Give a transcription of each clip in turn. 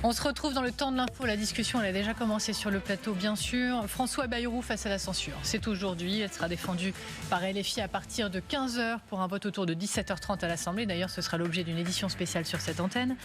On se retrouve dans le temps de l'info. La discussion, elle a déjà commencé sur le plateau, bien sûr. François Bayrou face à la censure. C'est aujourd'hui. Elle sera défendue par LFI à partir de 15h pour un vote autour de 17h30 à l'Assemblée. D'ailleurs, ce sera l'objet d'une édition spéciale sur cette antenne.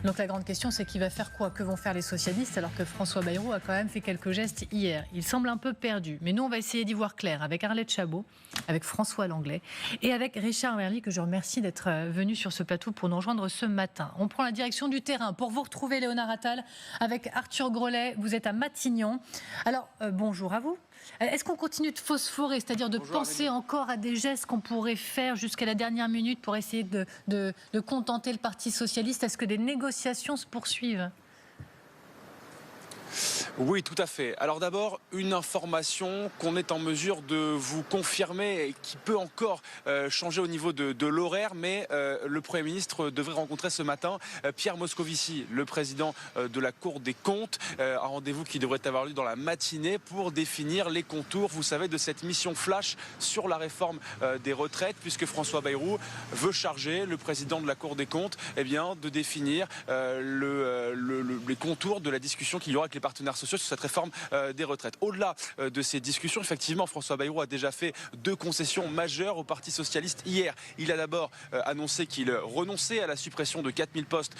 Donc la grande question, c'est qui va faire quoi? Que vont faire les socialistes? Alors que François Bayrou a quand même fait quelques gestes hier. Il semble un peu perdu. Mais nous, on va essayer d'y voir clair avec Arlette Chabot, avec François Langlais et avec Richard Merli, que je remercie d'être venu sur ce plateau pour nous rejoindre ce matin. On prend la direction du terrain pour vous retrouver, Léonard Attal, avec Arthur Grolet. Vous êtes à Matignon. Alors, bonjour à vous. Est-ce qu'on continue de phosphorer, c'est-à-dire de penser encore à des gestes qu'on pourrait faire jusqu'à la dernière minute pour essayer de contenter le Parti socialiste? Est-ce que des négociations se poursuivent? Oui, tout à fait. Alors d'abord, une information qu'on est en mesure de vous confirmer et qui peut encore changer au niveau de l'horaire, mais le Premier ministre devrait rencontrer ce matin Pierre Moscovici, le président de la Cour des comptes, un rendez-vous qui devrait avoir lieu dans la matinée pour définir les contours, vous savez, de cette mission flash sur la réforme des retraites, puisque François Bayrou veut charger le président de la Cour des comptes de définir les contours de la discussion qu'il y aura avec les partenaires sociaux sur cette réforme des retraites. Au-delà de ces discussions, effectivement, François Bayrou a déjà fait 2 concessions majeures au Parti socialiste hier. Il a d'abord annoncé qu'il renonçait à la suppression de 4000 postes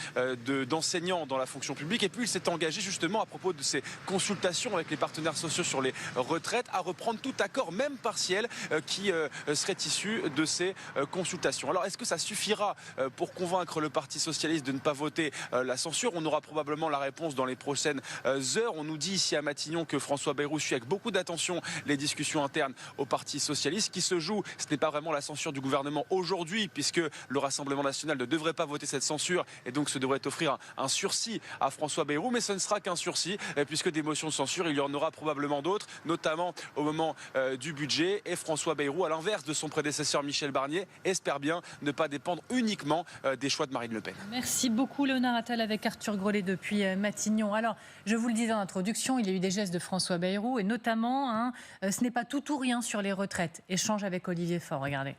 d'enseignants dans la fonction publique, et puis il s'est engagé justement à propos de ces consultations avec les partenaires sociaux sur les retraites à reprendre tout accord, même partiel, qui serait issu de ces consultations. Alors est-ce que ça suffira pour convaincre le Parti socialiste de ne pas voter la censure? On aura probablement la réponse dans les prochaines heures. On nous dit ici à Matignon que François Bayrou suit avec beaucoup d'attention les discussions internes au Parti socialiste. Qui se joue, ce n'est pas vraiment la censure du gouvernement aujourd'hui, puisque le Rassemblement national ne devrait pas voter cette censure, et donc se devrait offrir un sursis à François Bayrou, mais ce ne sera qu'un sursis, puisque des motions de censure, il y en aura probablement d'autres, notamment au moment du budget. Et François Bayrou, à l'inverse de son prédécesseur Michel Barnier, espère bien ne pas dépendre uniquement des choix de Marine Le Pen. Merci beaucoup, Léonard Attal, avec Arthur Grolet depuis Matignon. Alors, je vous le disais en introduction, il y a eu des gestes de François Bayrou, et notamment, ce n'est pas tout ou rien sur les retraites. Échange avec Olivier Faure, regardez.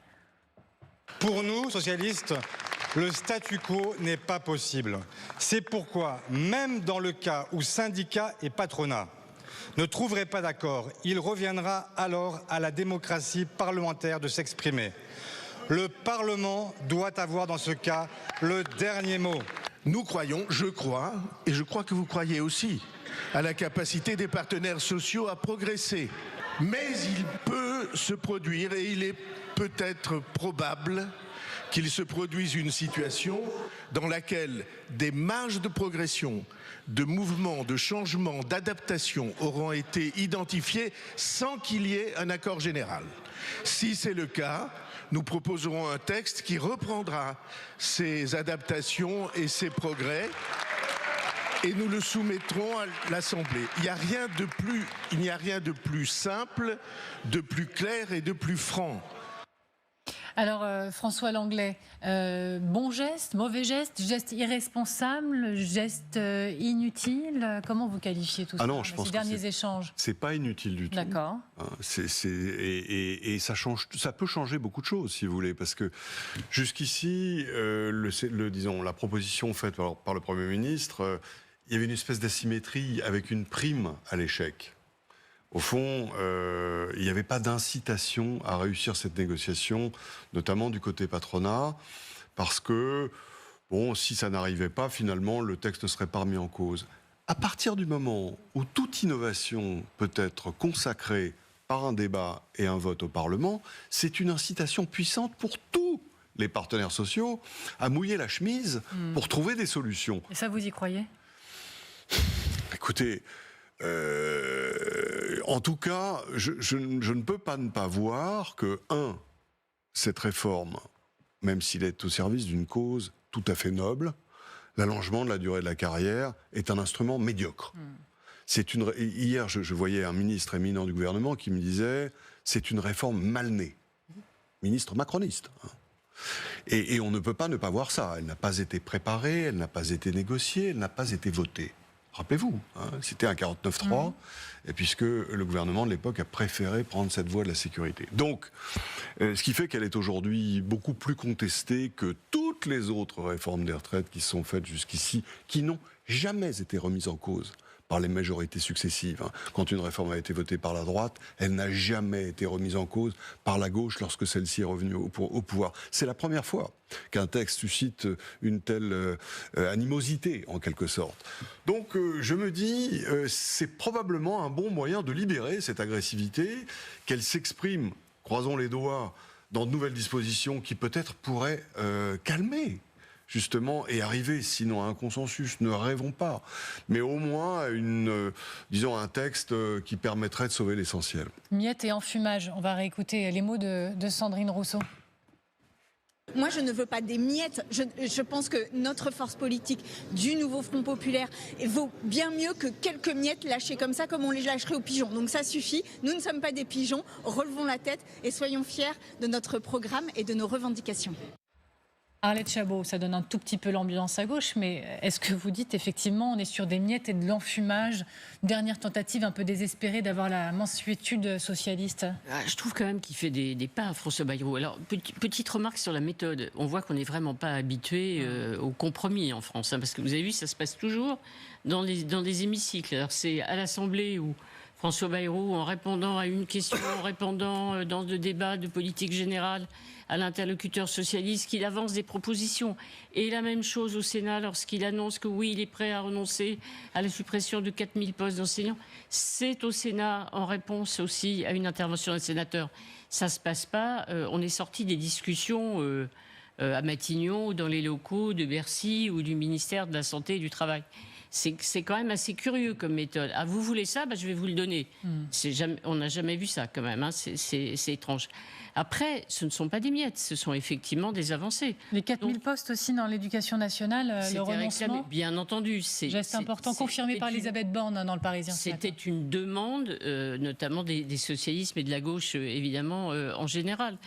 Pour nous, socialistes, le statu quo n'est pas possible. C'est pourquoi, même dans le cas où syndicats et patronat ne trouveraient pas d'accord, il reviendra alors à la démocratie parlementaire de s'exprimer. Le Parlement doit avoir dans ce cas le dernier mot. Nous croyons, je crois, et je crois que vous croyez aussi, à la capacité des partenaires sociaux à progresser. Mais il peut se produire, et il est peut-être probable qu'il se produise une situation dans laquelle des marges de progression, de mouvement, de changement, d'adaptation auront été identifiées sans qu'il y ait un accord général. Si c'est le cas, nous proposerons un texte qui reprendra ces adaptations et ces progrès, et nous le soumettrons à l'Assemblée. Il n'y a rien de plus simple, de plus clair et de plus franc. Alors, François Langlais, bon geste, mauvais geste, geste irresponsable, geste inutile, comment vous qualifiez tout ça? Non, je pense ces derniers échanges? C'est pas inutile du tout. D'accord. Et ça peut changer beaucoup de choses, si vous voulez, parce que jusqu'ici, la proposition faite par le Premier ministre, il y avait une espèce d'asymétrie avec une prime à l'échec. Au fond, il n'y avait pas d'incitation à réussir cette négociation, notamment du côté patronat, parce que, si ça n'arrivait pas, finalement, le texte ne serait pas remis en cause. À partir du moment où toute innovation peut être consacrée par un débat et un vote au Parlement, c'est une incitation puissante pour tous les partenaires sociaux à mouiller la chemise pour trouver des solutions. Et ça, vous y croyez? Écoutez... en tout cas, je ne peux pas ne pas voir que, cette réforme, même s'il est au service d'une cause tout à fait noble, l'allongement de la durée de la carrière est un instrument médiocre. Hier, je voyais un ministre éminent du gouvernement qui me disait « c'est une réforme mal née ». Ministre macroniste. Et on ne peut pas ne pas voir ça. Elle n'a pas été préparée, elle n'a pas été négociée, elle n'a pas été votée. Rappelez-vous, c'était un 49-3, et puisque le gouvernement de l'époque a préféré prendre cette voie de la sécurité. Donc, ce qui fait qu'elle est aujourd'hui beaucoup plus contestée que toutes les autres réformes des retraites qui sont faites jusqu'ici, qui n'ont jamais été remise en cause par les majorités successives. Quand une réforme a été votée par la droite, elle n'a jamais été remise en cause par la gauche lorsque celle-ci est revenue au pouvoir. C'est la première fois qu'un texte suscite une telle animosité, en quelque sorte. Donc je me dis, c'est probablement un bon moyen de libérer cette agressivité, qu'elle s'exprime, croisons les doigts, dans de nouvelles dispositions qui peut-être pourraient calmer justement, et arriver, sinon à un consensus, ne rêvons pas, mais au moins disons un texte qui permettrait de sauver l'essentiel. Miettes et enfumage, on va réécouter les mots de Sandrine Rousseau. Moi, je ne veux pas des miettes. Je pense que notre force politique du nouveau Front populaire vaut bien mieux que quelques miettes lâchées comme ça, comme on les lâcherait aux pigeons. Donc ça suffit. Nous ne sommes pas des pigeons. Relevons la tête et soyons fiers de notre programme et de nos revendications. Arlette Chabot, ça donne un tout petit peu l'ambiance à gauche, mais est-ce que vous dites effectivement on est sur des miettes et de l'enfumage, dernière tentative un peu désespérée d'avoir la mansuétude socialiste? Je trouve quand même qu'il fait des pas à François Bayrou. Alors, petite remarque sur la méthode. On voit qu'on n'est vraiment pas habitué au compromis en France, parce que vous avez vu, ça se passe toujours dans les hémicycles. Alors c'est à l'Assemblée où François Bayrou, en répondant à une question, en répondant dans le débat de politique générale à l'interlocuteur socialiste, qu'il avance des propositions. Et la même chose au Sénat lorsqu'il annonce que oui, il est prêt à renoncer à la suppression de 4000 postes d'enseignants. C'est au Sénat en réponse aussi à une intervention d'un sénateur. Ça ne se passe pas. On est sorti des discussions à Matignon ou dans les locaux de Bercy ou du ministère de la Santé et du Travail. C'est quand même assez curieux comme méthode. Ah, vous voulez ça, je vais vous le donner. On n'a jamais vu ça quand même, c'est étrange. Après, ce ne sont pas des miettes, ce sont effectivement des avancées. Les 4000 postes aussi dans l'éducation nationale, le renoncement réclamé, bien entendu. Geste important confirmé par Elisabeth Borne dans le Parisien. C'était une demande, notamment des socialistes, mais de la gauche, évidemment, en général.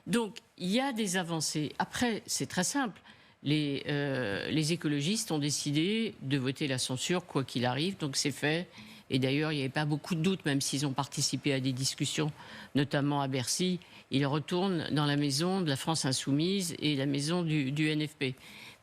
Donc, il y a des avancées. Après, c'est très simple. Les écologistes ont décidé de voter la censure, quoi qu'il arrive, donc c'est fait. Et d'ailleurs, il n'y avait pas beaucoup de doutes, même s'ils ont participé à des discussions, notamment à Bercy. Ils retournent dans la maison de la France Insoumise et la maison du NFP.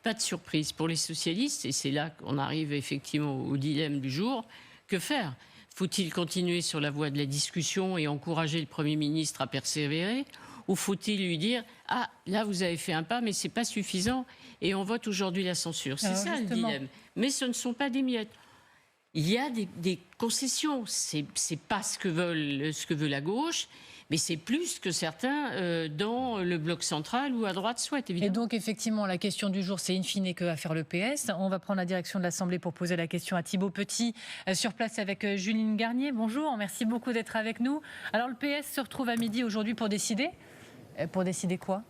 Pas de surprise pour les socialistes, et c'est là qu'on arrive effectivement au dilemme du jour. Que faire ? Faut-il continuer sur la voie de la discussion et encourager le Premier ministre à persévérer ? Ou faut-il lui dire « Ah, là, vous avez fait un pas, mais ce n'est pas suffisant, et on vote aujourd'hui la censure ». C'est ça le dilemme. Mais ce ne sont pas des miettes. Il y a des concessions. C'est pas ce que veut la gauche, mais c'est plus que certains dans le bloc central ou à droite souhaitent, évidemment. Et donc, effectivement, la question du jour, c'est in fine que va faire le PS. On va prendre la direction de l'Assemblée pour poser la question à Thibault Petit, sur place avec Juline Garnier. Bonjour, merci beaucoup d'être avec nous. Alors, le PS se retrouve à midi aujourd'hui pour décider. Pour décider quoi ?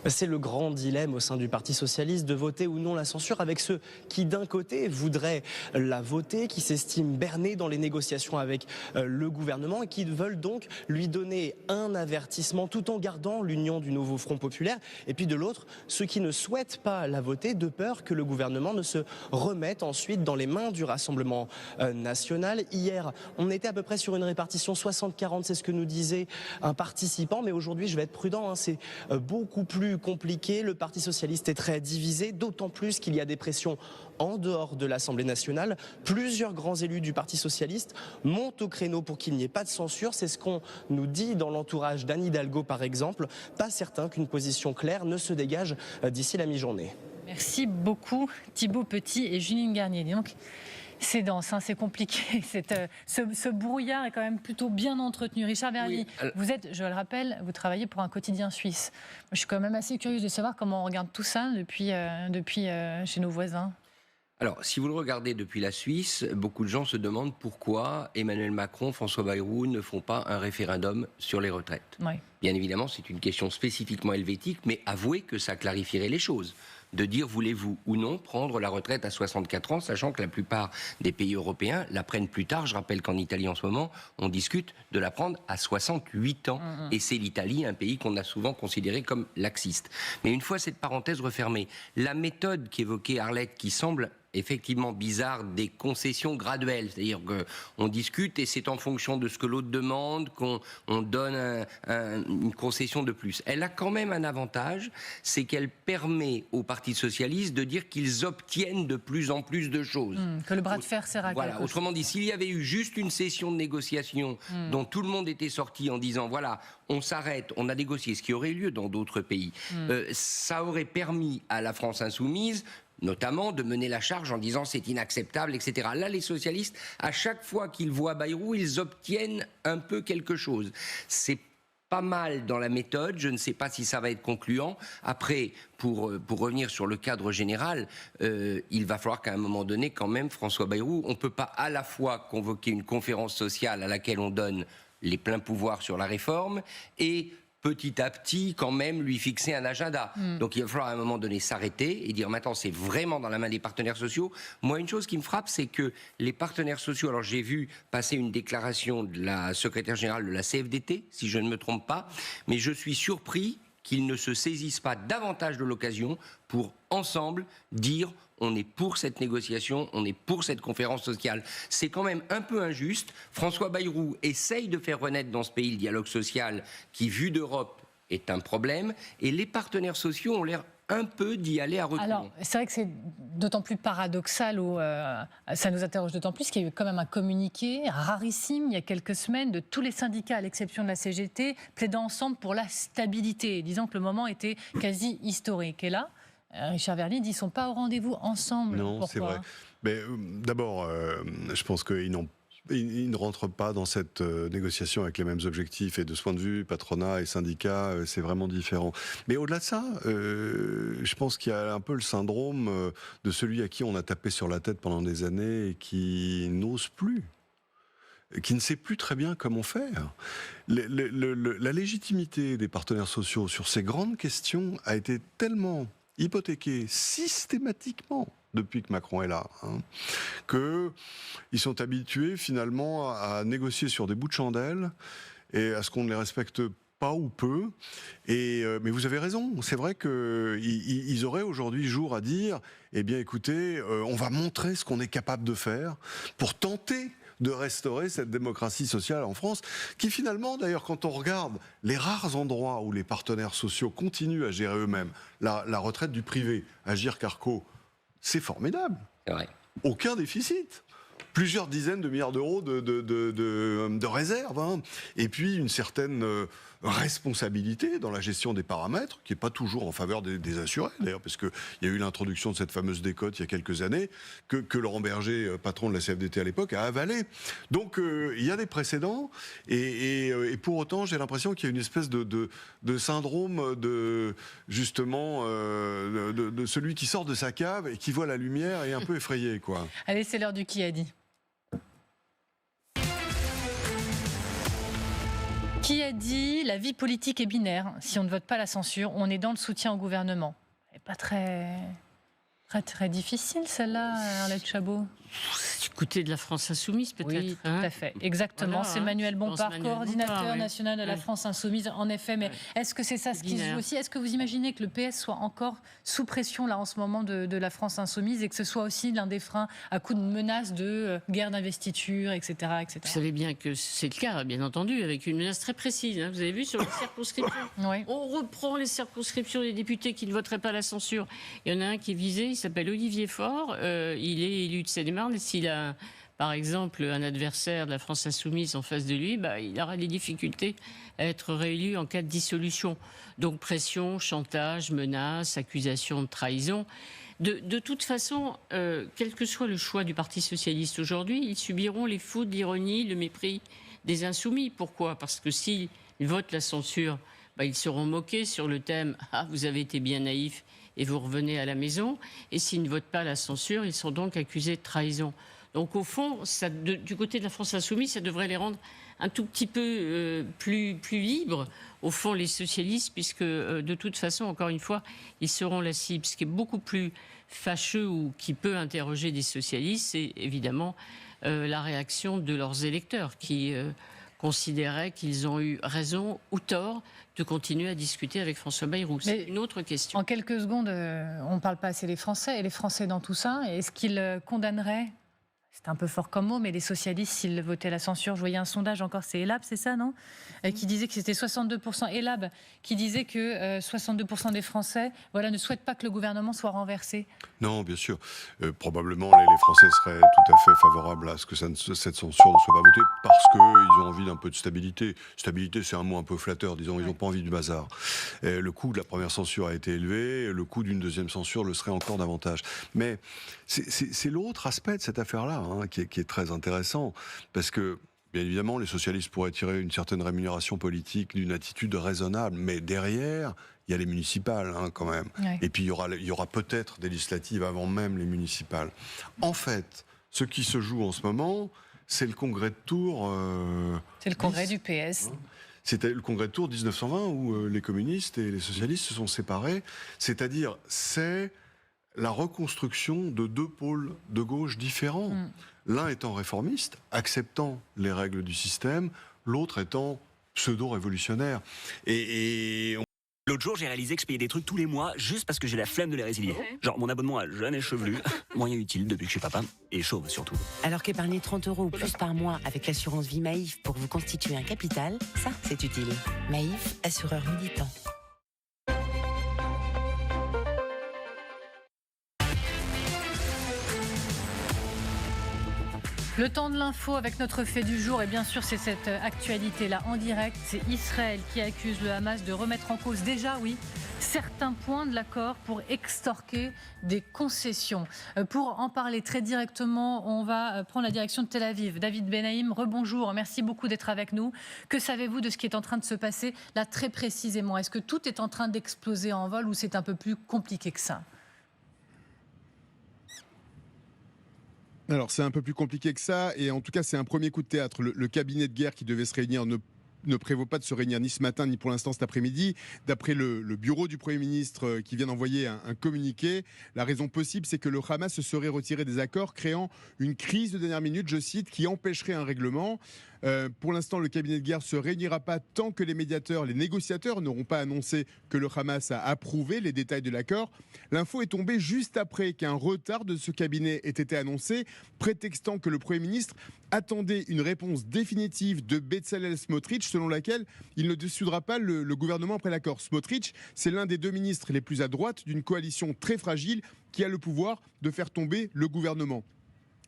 C'est le grand dilemme au sein du Parti socialiste de voter ou non la censure, avec ceux qui d'un côté voudraient la voter, qui s'estiment bernés dans les négociations avec le gouvernement et qui veulent donc lui donner un avertissement tout en gardant l'union du nouveau Front populaire, et puis de l'autre ceux qui ne souhaitent pas la voter de peur que le gouvernement ne se remette ensuite dans les mains du Rassemblement national. Hier, on était à peu près sur une répartition 60-40, c'est ce que nous disait un participant, mais aujourd'hui je vais être prudent, c'est beaucoup plus compliqué. Le Parti socialiste est très divisé, d'autant plus qu'il y a des pressions en dehors de l'Assemblée nationale. Plusieurs grands élus du Parti socialiste montent au créneau pour qu'il n'y ait pas de censure. C'est ce qu'on nous dit dans l'entourage d'Anne Hidalgo, par exemple. Pas certain qu'une position claire ne se dégage d'ici la mi-journée. Merci beaucoup Thibault Petit et Juline Garnier. Donc, c'est dense, c'est compliqué. Ce brouillard est quand même plutôt bien entretenu. Richard Verly, oui, vous êtes, je le rappelle, vous travaillez pour un quotidien suisse. Moi, je suis quand même assez curieuse de savoir comment on regarde tout ça depuis chez nos voisins. Alors, si vous le regardez depuis la Suisse, beaucoup de gens se demandent pourquoi Emmanuel Macron, François Bayrou ne font pas un référendum sur les retraites. Oui. Bien évidemment, c'est une question spécifiquement helvétique, mais avouez que ça clarifierait les choses. De dire voulez-vous ou non prendre la retraite à 64 ans, sachant que la plupart des pays européens la prennent plus tard. Je rappelle qu'en Italie en ce moment, on discute de la prendre à 68 ans. Et c'est l'Italie, un pays qu'on a souvent considéré comme laxiste. Mais une fois cette parenthèse refermée, la méthode qu'évoquait Arlette, qui semble effectivement bizarre des concessions graduelles. C'est-à-dire qu'on discute et c'est en fonction de ce que l'autre demande qu'on donne une concession de plus. Elle a quand même un avantage, c'est qu'elle permet au Parti socialiste de dire qu'ils obtiennent de plus en plus de choses. Que le bras de fer sert à quelque chose. Autrement dit, s'il y avait eu juste une session de négociation dont tout le monde était sorti en disant voilà, on s'arrête, on a négocié, ce qui aurait eu lieu dans d'autres pays, ça aurait permis à la France insoumise notamment de mener la charge en disant c'est inacceptable, etc. Là, les socialistes, à chaque fois qu'ils voient Bayrou, ils obtiennent un peu quelque chose. C'est pas mal dans la méthode, je ne sais pas si ça va être concluant. Après, pour revenir sur le cadre général, il va falloir qu'à un moment donné, quand même, François Bayrou, on ne peut pas à la fois convoquer une conférence sociale à laquelle on donne les pleins pouvoirs sur la réforme et petit à petit, quand même, lui fixer un agenda. Donc il va falloir à un moment donné s'arrêter et dire maintenant c'est vraiment dans la main des partenaires sociaux. Moi, une chose qui me frappe, c'est que les partenaires sociaux, alors j'ai vu passer une déclaration de la secrétaire générale de la CFDT, si je ne me trompe pas, mais je suis surpris qu'ils ne se saisissent pas davantage de l'occasion pour ensemble dire on est pour cette négociation, on est pour cette conférence sociale. C'est quand même un peu injuste. François Bayrou essaye de faire renaître dans ce pays le dialogue social qui, vu d'Europe, est un problème. Et les partenaires sociaux ont l'air un peu d'y aller à reculons. Alors, c'est vrai que c'est d'autant plus paradoxal, ou ça nous interroge d'autant plus qu'il y a eu quand même un communiqué rarissime il y a quelques semaines de tous les syndicats, à l'exception de la CGT, plaidant ensemble pour la stabilité, disant que le moment était quasi historique. Et là, Richard Verly dit qu'ils ne sont pas au rendez-vous ensemble. Non, c'est vrai. Mais d'abord, je pense qu'ils ne rentrent pas dans cette négociation avec les mêmes objectifs. Et de ce point de vue, patronat et syndicats, c'est vraiment différent. Mais au-delà de ça, je pense qu'il y a un peu le syndrome de celui à qui on a tapé sur la tête pendant des années et qui n'ose plus, qui ne sait plus très bien comment faire. La légitimité des partenaires sociaux sur ces grandes questions a été tellement hypothéqués systématiquement depuis que Macron est là, qu'ils sont habitués finalement à négocier sur des bouts de chandelle et à ce qu'on ne les respecte pas ou peu. Mais vous avez raison, c'est vrai qu'ils auraient aujourd'hui jour à dire eh bien écoutez, on va montrer ce qu'on est capable de faire pour tenter de restaurer cette démocratie sociale en France, qui finalement, d'ailleurs, quand on regarde les rares endroits où les partenaires sociaux continuent à gérer eux-mêmes, la retraite du privé, Agirc Arrco, c'est formidable. C'est vrai. Aucun déficit. Plusieurs dizaines de milliards d'euros de réserves. Et puis une certaine responsabilité dans la gestion des paramètres, qui n'est pas toujours en faveur des assurés, d'ailleurs, parce qu'il y a eu l'introduction de cette fameuse décote il y a quelques années, que Laurent Berger, patron de la CFDT à l'époque, a avalé. Donc il y a des précédents, et pour autant, j'ai l'impression qu'il y a une espèce de syndrome justement, de celui qui sort de sa cave et qui voit la lumière et est un peu effrayé, quoi. Allez, c'est l'heure du qui a dit. Qui a dit la vie politique est binaire? Si on ne vote pas la censure, on est dans le soutien au gouvernement. C'est pas très difficile, celle-là, Arlette Chabot. Du côté de la France insoumise, peut-être. Oui, tout à fait. Exactement. Voilà, c'est Manuel Bompard, coordinateur national de la France insoumise. En effet, mais est-ce que c'est ça ce qui se joue aussi? Est-ce que vous imaginez que le PS soit encore sous pression là en ce moment de la France insoumise et que ce soit aussi l'un des freins à coup de menaces de guerre d'investiture, etc., etc. Vous savez bien que c'est le cas, bien entendu, avec une menace très précise. Vous avez vu sur les circonscriptions. Oui. On reprend les circonscriptions des députés qui ne voteraient pas la censure. Il y en a un qui est visé, il s'appelle Olivier Faure. Il est élu de Seine-et-Marne. Et s'il a, par exemple, un adversaire de la France insoumise en face de lui, il aura des difficultés à être réélu en cas de dissolution. Donc pression, chantage, menaces, accusations de trahison. De toute façon, quel que soit le choix du Parti socialiste aujourd'hui, ils subiront les foudres, l'ironie, le mépris des insoumis. Pourquoi? Parce que s'ils votent la censure, ils seront moqués sur le thème « Ah, vous avez été bien naïf » et vous revenez à la maison. Et s'ils ne votent pas la censure, ils sont donc accusés de trahison. Donc au fond, du côté de la France insoumise, ça devrait les rendre un tout petit peu plus libres, au fond, les socialistes, puisque de toute façon, encore une fois, ils seront la cible. Ce qui est beaucoup plus fâcheux ou qui peut interroger des socialistes, c'est évidemment la réaction de leurs électeurs qui considéraient qu'ils ont eu raison ou tort de continuer à discuter avec François Bayrou. C'est une autre question. En quelques secondes, on ne parle pas assez des Français. Et les Français dans tout ça, est-ce qu'ils condamneraient, c'est un peu fort comme mot, mais les socialistes, s'ils votaient la censure? Je voyais un sondage encore, c'est Elab, c'est ça, non? Qui disait que c'était 62%. Elab, qui disait que 62% des Français ne souhaitent pas que le gouvernement soit renversé. Non, bien sûr. Probablement, les Français seraient tout à fait favorables à ce que cette censure ne soit pas votée parce qu'ils ont envie d'un peu de stabilité. Stabilité, c'est un mot un peu flatteur, disons, ils n'ont pas envie du bazar. Le coût de la première censure a été élevé, le coût d'une deuxième censure le serait encore davantage. Mais c'est l'autre aspect de cette affaire-là qui est très intéressant, parce que bien évidemment, les socialistes pourraient tirer une certaine rémunération politique d'une attitude raisonnable, mais derrière, il y a les municipales quand même. Ouais. Et puis il y aura peut-être des législatives avant même les municipales. En fait, ce qui se joue en ce moment, c'est le congrès de Tours. C'est le congrès du PS. C'était le congrès de Tours 1920 où les communistes et les socialistes se sont séparés. C'est-à-dire, c'est la reconstruction de deux pôles de gauche différents. L'un étant réformiste, acceptant les règles du système, l'autre étant pseudo-révolutionnaire. L'autre jour, j'ai réalisé que je payais des trucs tous les mois juste parce que j'ai la flemme de les résilier. Genre mon abonnement à Jeune et Chevelu, moyen utile depuis que je suis papa, et chauve surtout. Alors qu'épargner 30 € ou plus par mois avec l'assurance vie Maïf pour vous constituer un capital, ça, c'est utile. Maïf, assureur militant. Le temps de l'info avec notre fait du jour, et bien sûr c'est cette actualité-là en direct. C'est Israël qui accuse le Hamas de remettre en cause déjà, certains points de l'accord pour extorquer des concessions. Pour en parler très directement, on va prendre la direction de Tel Aviv. David Benaïm, rebonjour, merci beaucoup d'être avec nous. Que savez-vous de ce qui est en train de se passer là très précisément? Est-ce que tout est en train d'exploser en vol ou c'est un peu plus compliqué que ça? Alors c'est un peu plus compliqué que ça, et en tout cas c'est un premier coup de théâtre. Le cabinet de guerre qui devait se réunir ne prévaut pas de se réunir ni ce matin ni pour l'instant cet après-midi. D'après le bureau du Premier ministre qui vient d'envoyer un communiqué, la raison possible c'est que le Hamas se serait retiré des accords, créant une crise de dernière minute, je cite, qui empêcherait un règlement. Pour l'instant, le cabinet de guerre ne se réunira pas tant que les médiateurs, les négociateurs n'auront pas annoncé que le Hamas a approuvé les détails de l'accord. L'info est tombée juste après qu'un retard de ce cabinet ait été annoncé, prétextant que le Premier ministre attendait une réponse définitive de Bezalel Smotrich, selon laquelle il ne dissoudra pas le gouvernement après l'accord. Smotrich, c'est l'un des deux ministres les plus à droite d'une coalition très fragile qui a le pouvoir de faire tomber le gouvernement.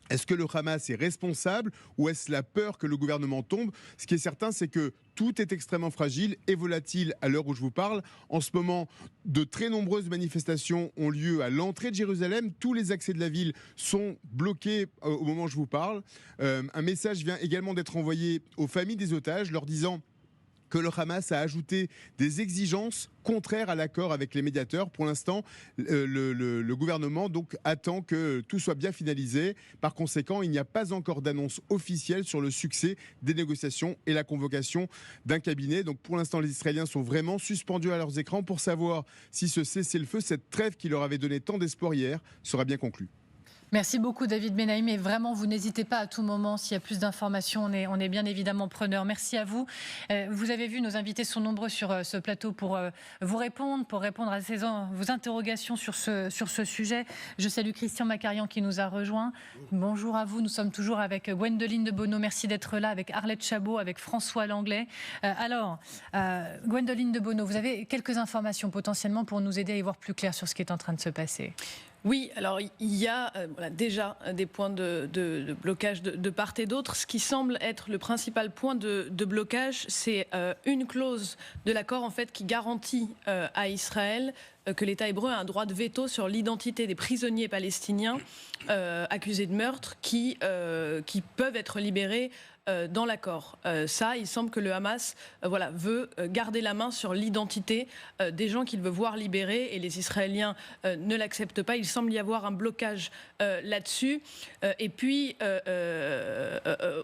Est-ce que le Hamas est responsable ou est-ce la peur que le gouvernement tombe? Ce qui est certain, c'est que tout est extrêmement fragile et volatile à l'heure où je vous parle. En ce moment, de très nombreuses manifestations ont lieu à l'entrée de Jérusalem. Tous les accès de la ville sont bloqués au moment où je vous parle. Un message vient également d'être envoyé aux familles des otages, leur disant que le Hamas a ajouté des exigences contraires à l'accord avec les médiateurs. Pour l'instant, le gouvernement donc attend que tout soit bien finalisé. Par conséquent, il n'y a pas encore d'annonce officielle sur le succès des négociations et la convocation d'un cabinet. Donc pour l'instant, les Israéliens sont vraiment suspendus à leurs écrans pour savoir si ce cessez-le-feu, cette trêve qui leur avait donné tant d'espoir hier, sera bien conclue. Merci beaucoup David Benaïm, et vraiment vous n'hésitez pas à tout moment, s'il y a plus d'informations, on est bien évidemment preneurs. Merci à vous. Vous avez vu, nos invités sont nombreux sur ce plateau pour vous répondre, à vos interrogations sur ce sujet. Je salue Christian Macarian qui nous a rejoints. Bonjour à vous, nous sommes toujours avec Gwendoline de Bono, merci d'être là, avec Arlette Chabot, avec François Langlais. Gwendoline de Bono, vous avez quelques informations potentiellement pour nous aider à y voir plus clair sur ce qui est en train de se passer? Oui, alors il y a déjà des points de blocage de part et d'autre. Ce qui semble être le principal point de blocage, c'est une clause de l'accord en fait qui garantit à Israël que l'État hébreu a un droit de veto sur l'identité des prisonniers palestiniens accusés de meurtre qui peuvent être libérés dans l'accord. Ça, il semble que le Hamas veut garder la main sur l'identité des gens qu'il veut voir libérés, et les Israéliens ne l'acceptent pas. Il semble y avoir un blocage là-dessus. Et puis,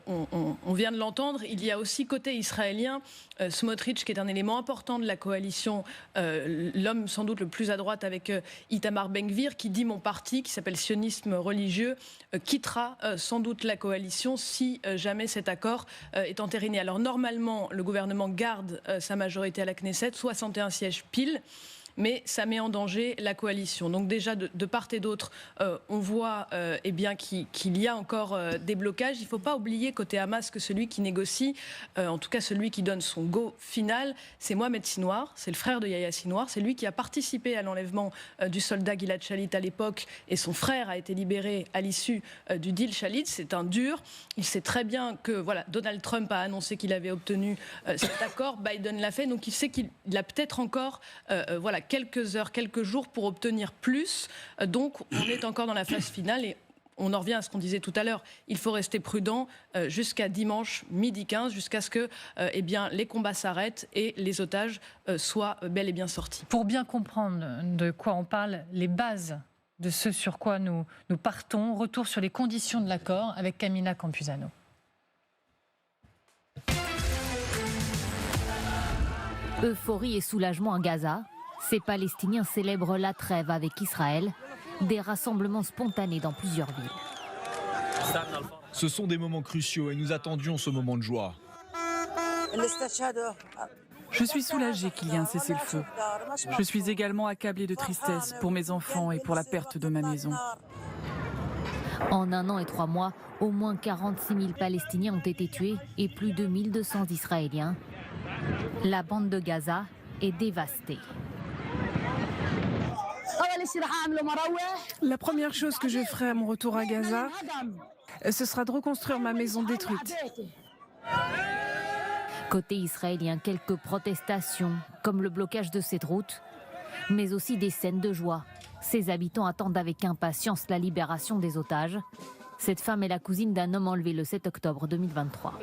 on vient de l'entendre, il y a aussi côté israélien Smotrich, qui est un élément important de la coalition, l'homme sans doute le plus à droite avec Itamar Ben-Gvir, qui dit: mon parti, qui s'appelle Sionisme religieux, quittera sans doute la coalition si jamais cet accord est entériné. Alors normalement, le gouvernement garde sa majorité à la Knesset, 61 sièges pile. Mais ça met en danger la coalition. Donc déjà, de part et d'autre, on voit eh bien, qu'il y a encore des blocages. Il ne faut pas oublier côté Hamas que celui qui négocie, en tout cas celui qui donne son go final, c'est Mohamed Sinwar, c'est le frère de Yahya Sinwar. C'est lui qui a participé à l'enlèvement du soldat Gilad Shalit à l'époque, et son frère a été libéré à l'issue du deal Shalit. C'est un dur. Il sait très bien que voilà, Donald Trump a annoncé qu'il avait obtenu cet accord. Biden l'a fait, donc il sait qu'il a peut-être encore voilà, quelques heures, quelques jours pour obtenir plus. Donc on est encore dans la phase finale et on en revient à ce qu'on disait tout à l'heure. Il faut rester prudent jusqu'à dimanche midi 15, jusqu'à ce que eh bien, les combats s'arrêtent et les otages soient bel et bien sortis. Pour bien comprendre de quoi on parle, les bases de ce sur quoi nous partons, retour sur les conditions de l'accord avec Camila Campuzano. Euphorie et soulagement à Gaza. Ces Palestiniens célèbrent la trêve avec Israël, des rassemblements spontanés dans plusieurs villes. Ce sont des moments cruciaux et nous attendions ce moment de joie. Je suis soulagée qu'il y ait un cessez-le-feu. Je suis également accablée de tristesse pour mes enfants et pour la perte de ma maison. En 1 an et 3 mois, au moins 46 000 Palestiniens ont été tués et plus de 1200 Israéliens. La bande de Gaza est dévastée. La première chose que je ferai à mon retour à Gaza, ce sera de reconstruire ma maison détruite. Côté israélien, quelques protestations, comme le blocage de cette route, mais aussi des scènes de joie. Ses habitants attendent avec impatience la libération des otages. Cette femme est la cousine d'un homme enlevé le 7 octobre 2023.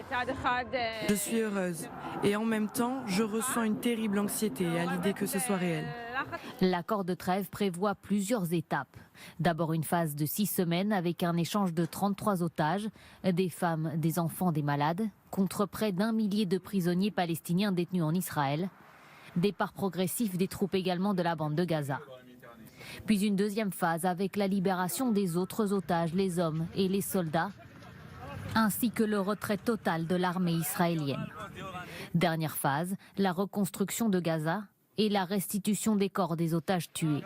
Je suis heureuse et en même temps, je ressens une terrible anxiété à l'idée que ce soit réel. L'accord de trêve prévoit plusieurs étapes. D'abord une phase de 6 semaines avec un échange de 33 otages, des femmes, des enfants, des malades, contre près d'1 millier de prisonniers palestiniens détenus en Israël. Départ progressif des troupes également de la bande de Gaza. Puis une deuxième phase avec la libération des autres otages, les hommes et les soldats, ainsi que le retrait total de l'armée israélienne. Dernière phase, la reconstruction de Gaza et la restitution des corps des otages tués.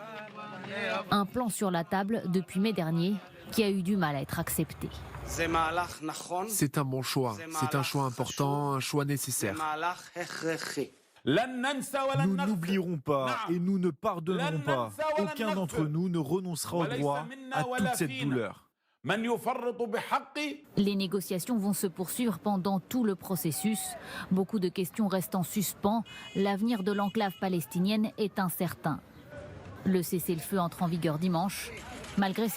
Un plan sur la table depuis mai dernier qui a eu du mal à être accepté. C'est un bon choix, c'est un choix important, un choix nécessaire. Nous n'oublierons pas et nous ne pardonnerons pas. Aucun d'entre nous ne renoncera au droit à toute cette douleur. Les négociations vont se poursuivre pendant tout le processus. Beaucoup de questions restent en suspens. L'avenir de l'enclave palestinienne est incertain. Le cessez-le-feu entre en vigueur dimanche, malgré ses